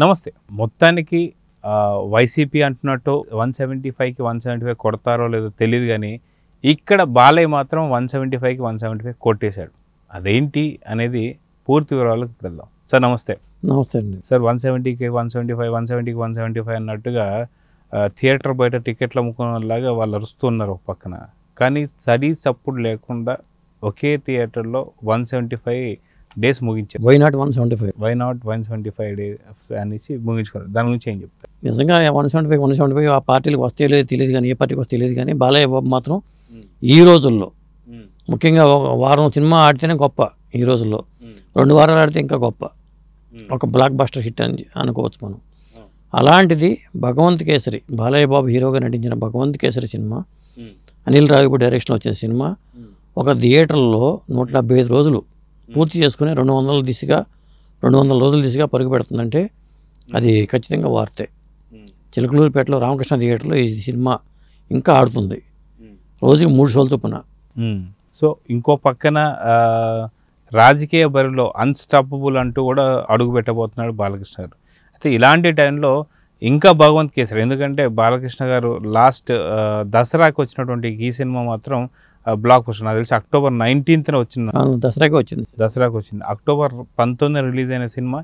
నమస్తే. మొత్తానికి వైసీపీ అంటున్నట్టు 175కి 175 కొడతారో లేదో తెలియదు కానీ ఇక్కడ బాలయ్య మాత్రం 175కి 175 కొట్టేశాడు. అదేంటి అనేది పూర్తి వివరాలకు వెళ్దాం. సార్ నమస్తే. నమస్తే అండి. సార్ 170కి 175 170కి 175 అన్నట్టుగా థియేటర్ బయట టికెట్లు అమ్ముకునేలాగా వాళ్ళు అరుస్తున్నారు ఒక పక్కన. కానీ సరి సప్పుడు లేకుండా ఒకే థియేటర్లో 175 డేస్ ముగించారు. Why not 175? Why not 175 days అనేసి ముగించుకున్నారు. దాని గురించి ఏం చెప్తారు? నిజంగా 175 ఆ పార్టీలకు వస్తే లేదు తెలియదు కానీ, ఏ పార్టీకి వస్తే తెలియదు కానీ, బాలయ్య బాబు మాత్రం ఈ రోజుల్లో ముఖ్యంగా వారం సినిమా ఆడితేనే గొప్ప. ఈ రోజుల్లో 2 వారాలు ఆడితే ఇంకా గొప్ప, ఒక బ్లాక్ బస్టర్ హిట్ అని అనుకోవచ్చు మనం. అలాంటిది భగవంత్ కేసరి, బాలయ్య బాబు హీరోగా నటించిన భగవంత్ కేసరి సినిమా, అనిల్ రావిపూడి డైరెక్షన్ వచ్చిన సినిమా ఒక థియేటర్లో 175 రోజులు పూర్తి చేసుకుని 200 రోజుల దిశగా పరుగు పెడుతుందంటే అది ఖచ్చితంగా వార్తే. చిలకలూరుపేటలో రామకృష్ణ థియేటర్లో ఈ సినిమా ఇంకా ఆడుతుంది, రోజుకి 3 షోలు చొప్పున. సో ఇంకో పక్కన రాజకీయ బరిలో అన్స్టాపబుల్ అంటూ కూడా అడుగు పెట్టబోతున్నాడు బాలకృష్ణ గారు. అయితే ఇలాంటి టైంలో ఇంకా భగవంత్ కేసరి, ఎందుకంటే బాలకృష్ణ గారు లాస్ట్ దసరాకి వచ్చినటువంటి ఈ సినిమా మాత్రం బ్లాక్ బస్టర్. నాకు తెలిసి అక్టోబర్ 19th వచ్చిన దసరాకి వచ్చింది. అక్టోబర్ 19 రిలీజ్ అయిన సినిమా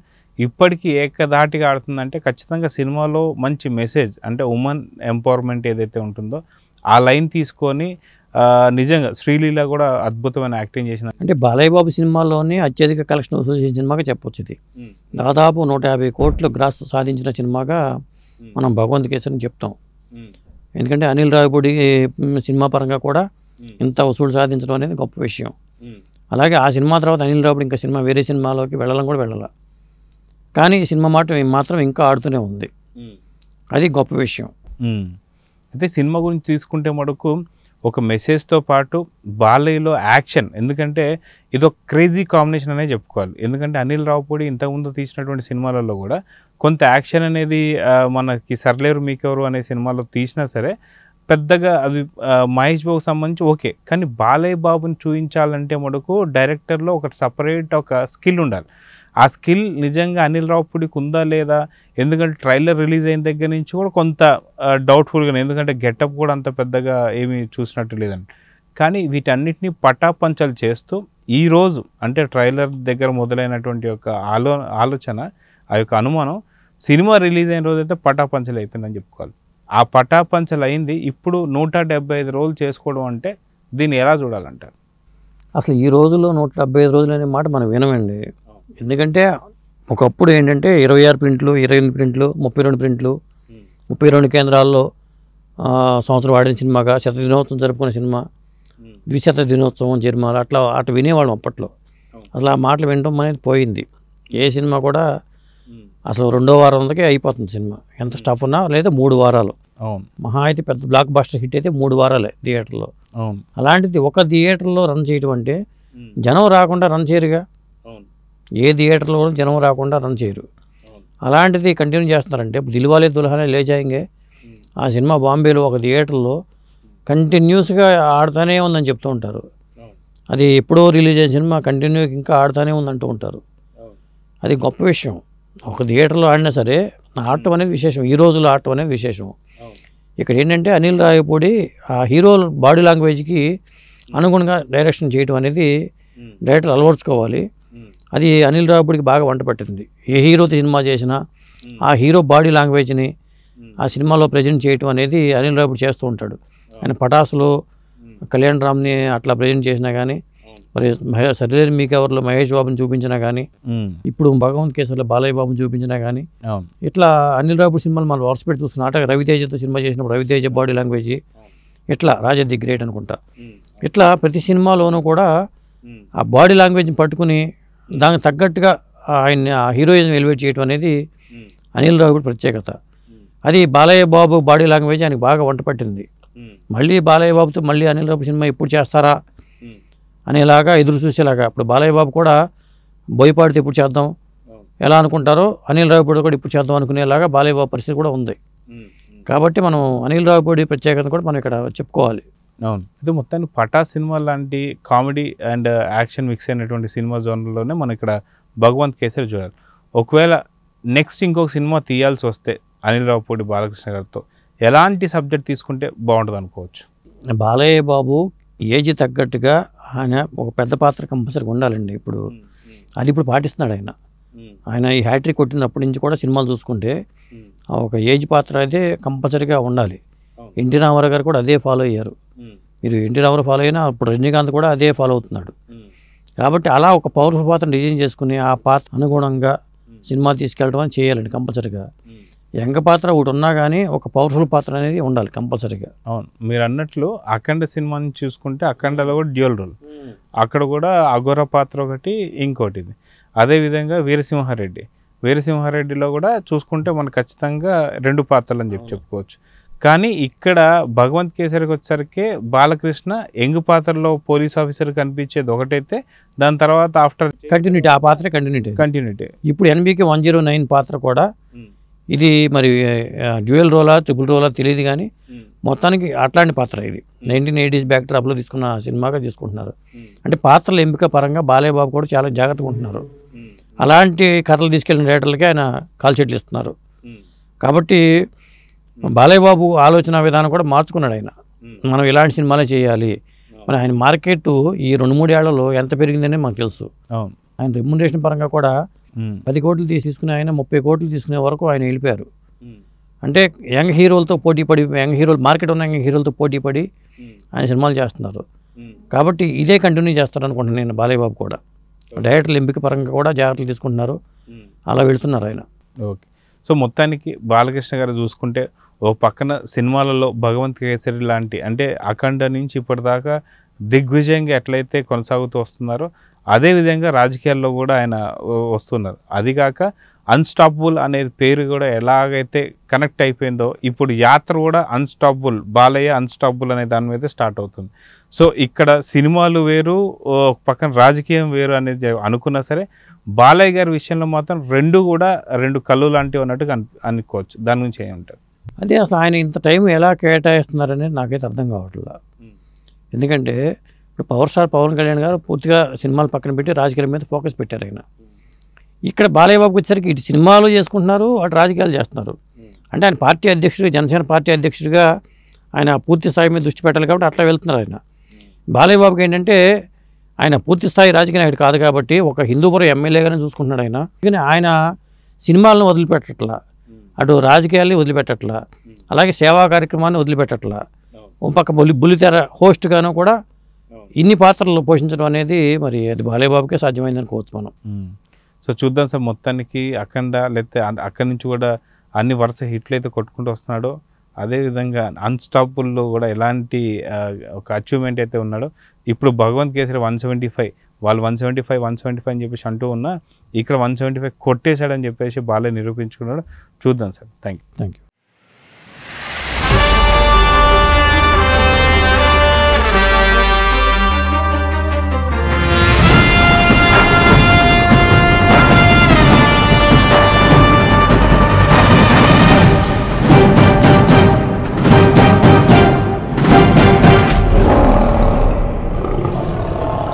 ఇప్పటికీ ఏకధాటిగా ఆడుతుందంటే ఖచ్చితంగా సినిమాలో మంచి మెసేజ్, అంటే ఉమెన్ ఎంపవర్మెంట్ ఏదైతే ఉంటుందో ఆ లైన్ తీసుకొని నిజంగా శ్రీలీల కూడా అద్భుతమైన యాక్టింగ్ చేసిన. అంటే బాలయ్య బాబు సినిమాలోనే అత్యధిక కలెక్షన్ వసూలు చేసిన సినిమాగా చెప్పొచ్చు. ఇది దాదాపు 150 కోట్లు గ్రాస్ సాధించిన సినిమాగా మనం భగవంత్ కేసరిని చెప్తాం. ఎందుకంటే అనిల్ రావిపూడి సినిమా పరంగా కూడా ఇంత వసూలు సాధించడం అనేది గొప్ప విషయం. అలాగే ఆ సినిమా తర్వాత అనిల్ రావిపూడి ఇంకా సినిమా వేరే సినిమాలోకి వెళ్ళాలని కూడా వెళ్ళాల, కానీ ఈ సినిమా మాత్రం ఇంకా ఆడుతూనే ఉంది. అది గొప్ప విషయం. అయితే సినిమా గురించి తీసుకుంటే మటుకు ఒక మెసేజ్తో పాటు బాలయ్యలో యాక్షన్, ఎందుకంటే ఇదొక క్రేజీ కాంబినేషన్ అనే చెప్పుకోవాలి. ఎందుకంటే అనిల్ రావిపూడి ఇంతకుముందు తీసినటువంటి సినిమాలలో కూడా కొంత యాక్షన్ అనేది మనకి సర్లేరు మీకెవరు అనే సినిమాలో తీసినా సరే పెద్దగా అది మహేష్ బాబుకి సంబంధించి ఓకే, కానీ బాలయ్య బాబుని చూపించాలంటే మటుకు డైరెక్టర్లో ఒక సపరేట్ ఒక స్కిల్ ఉండాలి. ఆ స్కిల్ నిజంగా అనిల్ రావిపూడికి ఉందా లేదా? ఎందుకంటే ట్రైలర్ రిలీజ్ అయిన దగ్గర నుంచి కూడా కొంత డౌట్ఫుల్గా, ఎందుకంటే గెటప్ కూడా అంత పెద్దగా ఏమీ చూసినట్టు లేదండి. కానీ వీటన్నిటిని పటాపంచలు చేస్తూ ఈరోజు అంటే ట్రైలర్ దగ్గర మొదలైనటువంటి యొక్క ఆలోచన, ఆ యొక్క అనుమానం సినిమా రిలీజ్ అయిన రోజైతే పటాపంచలు అయిపోయిందని చెప్పుకోవాలి. ఆ పటాపంచలు అయింది ఇప్పుడు 175 రోజులు చేసుకోవడం అంటే దీన్ని ఎలా చూడాలంటారు? అసలు ఈ రోజుల్లో 175 రోజులు అనే మాట మనం వినమండి. ఎందుకంటే ఒకప్పుడు ఏంటంటే 26 ప్రింట్లు, 28 ప్రింట్లు, 32 ప్రింట్లు, 32 కేంద్రాల్లో సంవత్సరం ఆడిన సినిమాగా, శత దినోత్సవం జరుపుకునే సినిమా, ద్విశత దినోత్సవం జరిమాల, అట్లా వినేవాళ్ళం అప్పట్లో. అసలు ఆ మాటలు వినడం అనేది పోయింది. ఏ సినిమా కూడా అసలు 2వ వారంకే అయిపోతుంది సినిమా, ఎంత స్టాఫ్ ఉన్నా, లేదా 3 వారాలు. మహా అయితే పెద్ద బ్లాక్ బస్టర్ హిట్ అయితే 3 వారాలే థియేటర్లో. అలాంటిది ఒక థియేటర్లో రన్ చేయడం అంటే జనం రాకుండా రన్ చేయరుగా. ఏ థియేటర్లో కూడా జనం రాకుండా రన్ చేయరు. అలాంటిది కంటిన్యూ చేస్తున్నారంటే దిల్వాలే దుల్హనియా లే జాయేంగే ఆ సినిమా బాంబేలో ఒక థియేటర్లో కంటిన్యూస్గా ఆడుతూనే ఉందని చెప్తూ ఉంటారు. అది ఎప్పుడో రిలీజ్ అయిన సినిమా కంటిన్యూ ఇంకా ఆడుతూనే ఉందంటూ ఉంటారు. అది గొప్ప విషయం. ఒక థియేటర్లో ఆడినా సరే ఆడటం అనేది విశేషం, ఈ రోజుల్లో ఆడటం అనేది విశేషం. ఇక్కడ ఏంటంటే అనిల్ రావిపూడి ఆ హీరో బాడీ లాంగ్వేజ్కి అనుగుణంగా డైరెక్షన్ చేయడం అనేది డైరెక్టర్ అలవర్చుకోవాలి. అది అనిల్ రావిపూడికి బాగా వంట పట్టింది. ఏ హీరోతో సినిమా చేసినా ఆ హీరో బాడీ లాంగ్వేజ్ని ఆ సినిమాలో ప్రజెంట్ చేయడం అనేది అనిల్ రావిపూడి చేస్తూ ఉంటాడు. ఆయన పటాసులో కళ్యాణ్ రామ్ని అట్లా ప్రజెంట్ చేసినా కానీ, మరి సర్లేరు మీకెవర్లో మహేష్ బాబుని చూపించినా కానీ, ఇప్పుడు భగవంత్ కేసరిలో బాలయ్య బాబుని చూపించినా కానీ, ఇట్లా అనిల్ రావిపూడి సినిమాలు మనం వరుస పెట్టి చూసుకున్న రవితేజతో సినిమా చేసినప్పుడు రవితేజ బాడీ లాంగ్వేజ్, ఇట్లా రాజా ది గ్రేట్ అనుకుంటా, ఇట్లా ప్రతి సినిమాలోనూ కూడా ఆ బాడీ లాంగ్వేజ్ని పట్టుకుని దానికి తగ్గట్టుగా ఆయన్ని ఆ హీరోయిజం ఎలివేట్ చేయడం అనేది అనిల్ రావిపూడి ప్రత్యేకత. అది బాలయ్య బాబు బాడీ లాంగ్వేజ్ ఆయనకు బాగా వంట పట్టింది. మళ్ళీ బాలయ్య బాబుతో మళ్ళీ అనిల్ రావిపూడి సినిమా ఎప్పుడు చేస్తారా అనేలాగా ఎదురు చూసేలాగా, ఇప్పుడు బాలయ్య బాబు కూడా బోయపాడితో ఎప్పుడు చేద్దాం ఎలా అనుకుంటారో అనిల్ రావిపూడి కూడా ఇప్పుడు చేద్దాం అనుకునేలాగా బాలయ్య బాబు పరిస్థితి కూడా ఉంది. కాబట్టి మనం అనిల్ రావిపూడి ప్రత్యేకత కూడా మనం ఇక్కడ చెప్పుకోవాలి. అవును, ఇది మొత్తాన్ని పటా సినిమా లాంటి కామెడీ అండ్ యాక్షన్ మిక్స్ అయినటువంటి సినిమా జోన్లోనే మనం ఇక్కడ భగవంత్ కేసరి చూడాలి. ఒకవేళ నెక్స్ట్ ఇంకొక సినిమా తీయాల్సి వస్తే అనిల్ రావుపూడి బాలకృష్ణ గారితో ఎలాంటి సబ్జెక్ట్ తీసుకుంటే బాగుంటుంది అనుకోవచ్చు? బాలయ్య బాబు ఏజ్ తగ్గట్టుగా ఆయన ఒక పెద్ద పాత్ర కంపల్సరీగా ఉండాలండి. ఇప్పుడు అది ఇప్పుడు పాటిస్తున్నాడు ఆయన. ఆయన ఈ హ్యాట్రిక్ కొట్టినప్పటి నుంచి కూడా సినిమాలు చూసుకుంటే ఒక ఏజ్ పాత్ర అయితే కంపల్సరీగా ఉండాలి. ఎన్టీ రామారావు గారు కూడా అదే ఫాలో అయ్యారు. మీరు ఎన్టీ రామారావు ఫాలో అయినా ఇప్పుడు రజనీకాంత్ కూడా అదే ఫాలో అవుతున్నాడు. కాబట్టి అలా ఒక పవర్ఫుల్ పాత్ర డిజైన్ చేసుకుని ఆ పాత్ర అనుగుణంగా సినిమా తీసుకెళ్ళడం అని చేయాలండి కంపల్సరీగా. యంగ పాత్ర ఒకటి ఉన్నా కానీ ఒక పవర్ఫుల్ పాత్ర అనేది ఉండాలి కంపల్సరీగా. అవును, మీరు అన్నట్లు అఖండ సినిమాని చూసుకుంటే అఖండలో కూడా డ్యూయల్ రోల్, అక్కడ కూడా అఘోర పాత్ర ఒకటి, ఇంకోటి ఇది. అదేవిధంగా వీరసింహారెడ్డిలో కూడా చూసుకుంటే మనకు ఖచ్చితంగా 2 పాత్రలు అని చెప్పుకోవచ్చు. కానీ ఇక్కడ భగవంత్ కేసరికి వచ్చేసరికి బాలకృష్ణ యంగ్ పాత్రలో పోలీస్ ఆఫీసర్ కనిపించేది ఒకటైతే, దాని తర్వాత ఆఫ్టర్ కంటిన్యూటీ ఆ పాత్ర కంటిన్యూటీ. ఇప్పుడు NBK 109 పాత్ర కూడా ఇది మరి డ్యూయల్ రోలా ట్రిపుల్ రోలా తెలియదు కానీ మొత్తానికి అట్లాంటి పాత్ర ఇది 1980s బ్యాక్డ్రాప్లో తీసుకున్న సినిమాగా తీసుకుంటున్నారు. అంటే పాత్రల ఎంపిక పరంగా బాలయ్య బాబు కూడా చాలా జాగ్రత్తగా ఉంటున్నారు. అలాంటి కథలు తీసుకెళ్లిన రైటర్లకి ఆయన కాల్ షీట్లు ఇస్తున్నారు. కాబట్టి బాలయ్య బాబు ఆలోచన విధానం కూడా మార్చుకున్నాడు ఆయన. మనం ఇలాంటి సినిమాలే చేయాలి. మరి ఆయన మార్కెట్ ఈ 2-3 ఏళ్లలో ఎంత పెరిగిందని మనకు తెలుసు. ఆయన రెమ్యునరేషన్ పరంగా కూడా 10 కోట్లు తీసుకుని ఆయన 30 కోట్లు తీసుకునే వరకు ఆయన వెళ్ళిపోయారు. అంటే యంగ్ హీరోలతో పోటీపడి మార్కెట్ ఉన్న యంగ్ హీరోలతో పోటీపడి ఆయన సినిమాలు చేస్తున్నారు. కాబట్టి ఇదే కంటిన్యూ చేస్తారు అనుకుంటున్నాను నేను. బాలయ్య బాబు కూడా డైరెక్టర్ల ఎంపిక పరంగా కూడా జాగ్రత్తలు తీసుకుంటున్నారు. అలా వెళుతున్నారు ఆయన. ఓకే. సో మొత్తానికి బాలకృష్ణ గారు చూసుకుంటే ఓ పక్కన సినిమాలలో భగవంత్ కేసరి లాంటి, అంటే అఖండ నుంచి ఇప్పటిదాకా దిగ్విజయంగా ఎట్లయితే కొనసాగుతూ వస్తున్నారో అదేవిధంగా రాజకీయాల్లో కూడా ఆయన వస్తున్నారు. అదిగాక అన్స్టాపబుల్ అనే పేరు కూడా ఎలాగైతే కనెక్ట్ అయిపోయిందో ఇప్పుడు యాత్ర కూడా అన్స్టాపబుల్, బాలయ్య అన్స్టాపబుల్ అనే దాని మీద స్టార్ట్ అవుతుంది. సో ఇక్కడ సినిమాలు వేరు, పక్కన రాజకీయం వేరు అనేది అనుకున్నా సరే బాలయ్య గారి విషయంలో మాత్రం 2 కళ్ళు లాంటివి అన్నట్టుగా అనుకోవచ్చు. దాని గురించి ఏమంటారు? అదే అసలు ఆయన ఇంత టైం ఎలా కేటాయిస్తున్నారనేది నాకైతే అర్థం కావట్లేదు. ఎందుకంటే ఇప్పుడు పవర్ స్టార్ పవన్ కళ్యాణ్ గారు పూర్తిగా సినిమాలు పక్కన పెట్టి రాజకీయాల మీద ఫోకస్ పెట్టారు ఆయన. ఇక్కడ బాలయ్య బాబుకి వచ్చేసరికి ఇటు సినిమాలు చేసుకుంటున్నారు, అటు రాజకీయాలు చేస్తున్నారు. అంటే ఆయన పార్టీ అధ్యక్షుడు, జనసేన పార్టీ అధ్యక్షుడిగా ఆయన పూర్తి స్థాయి మీద దృష్టి పెట్టాలి కాబట్టి అట్లా వెళ్తున్నారు ఆయన. బాలయ్య బాబుకి ఏంటంటే ఆయన పూర్తి స్థాయి రాజకీయ నాయకుడు కాదు కాబట్టి ఒక హిందూపురం ఎమ్మెల్యేగానే చూసుకుంటున్నాడు ఆయన. కానీ ఆయన సినిమాలను వదిలిపెట్టట్లా, అటు రాజకీయాల్ని వదిలిపెట్టట్లా, అలాగే సేవా కార్యక్రమాన్ని వదిలిపెట్టట్లా. ఒక పక్క బుల్లితెర హోస్ట్గాను కూడా ఇన్ని పాత్రలు పోషించడం అనేది మరి అది బాలయ్య బాబుకే సాధ్యమైంది అనుకోవచ్చు మనం. సో చూద్దాం సార్, మొత్తానికి అఖండ లేకపోతే అక్కడి నుంచి కూడా అన్ని వరుస హిట్లు అయితే కొట్టుకుంటూ వస్తున్నాడో అదేవిధంగా అన్స్టాపబుల్లో కూడా ఎలాంటి ఒక అచీవ్మెంట్ అయితే ఉన్నాడో, ఇప్పుడు భగవంత్ కేసరి 175 వాళ్ళు 175 అని చెప్పేసి అంటూ ఉన్నా ఇక్కడ 175 కొట్టేశాడని చెప్పేసి బాలయ్య నిరూపించుకున్నాడు. చూద్దాం సార్. Thank you.